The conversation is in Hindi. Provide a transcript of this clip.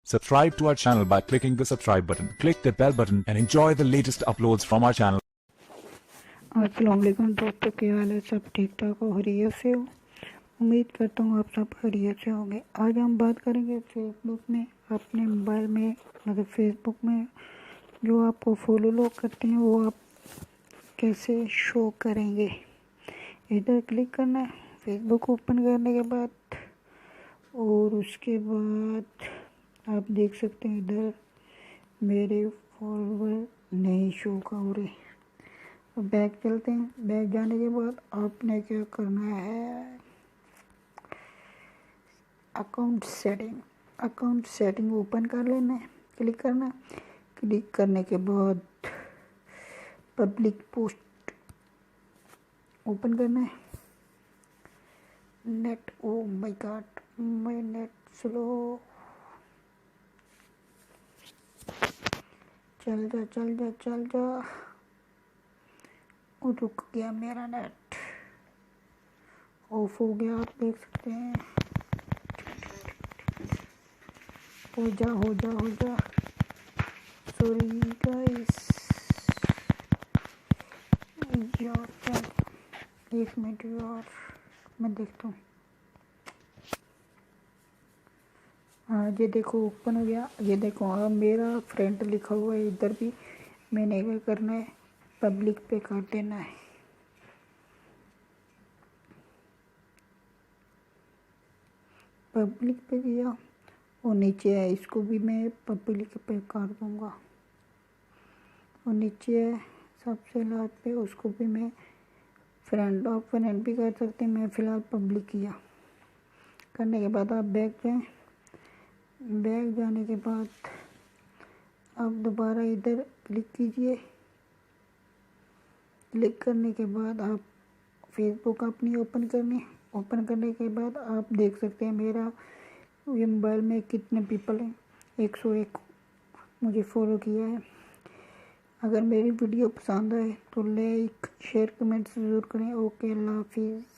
Subscribe to our channel by clicking the subscribe button. Click the bell button and enjoy the latest uploads from our channel. अस्सलाम वालेकुम दोस्तों, क्या हाल है? सब ठीक ठाक हो, खैरियत से हो? उम्मीद करता हूँ आप सब खैरियत से होंगे। आज हम बात करेंगे फेसबुक में, अपने मोबाइल में मतलब फेसबुक में जो आपको फॉलो लोग करते हैं वो आप कैसे शो करेंगे। इधर क्लिक करना है फेसबुक ओपन करने के बाद, और उसके बाद आप देख सकते हैं इधर मेरे फॉलोवर नहीं शो हो रहे। तो बैक चलते हैं। बैक जाने के बाद आपने क्या करना है, अकाउंट सेटिंग ओपन कर लेना है, क्लिक करना है। क्लिक करने के बाद पब्लिक पोस्ट ओपन करना है। Net, oh my God, my net slow. चल जा। रुक गया मेरा नेट, ऑफ हो गया, आप देख सकते हैं। हो जा। सॉरी गाइस, यार क्या, 1 मिनट यार, मैं देखता हूँ। हाँ, ये देखो ओपन हो गया। ये देखो हाँ, मेरा फ्रेंड लिखा हुआ है इधर भी। मैंने क्या करना है, पब्लिक पे कर देना है। पब्लिक पे किया, और नीचे है, इसको भी मैं पब्लिक पे कर दूंगा। और नीचे है सबसे लास्ट पे, उसको भी मैं फ्रेंड भी कर सकते हैं। मैं फ़िलहाल पब्लिक किया। करने के बाद आप बैक जाएं। बैक जाने के बाद आप दोबारा इधर क्लिक कीजिए। क्लिक करने के बाद आप फेसबुक अपनी ओपन करने के बाद आप देख सकते हैं मेरा ये मोबाइल में कितने पीपल हैं। 101 मुझे फॉलो किया है। अगर मेरी वीडियो पसंद आए तो लाइक शेयर कमेंट ज़रूर करें। ओके, अल्लाह हाफिज़।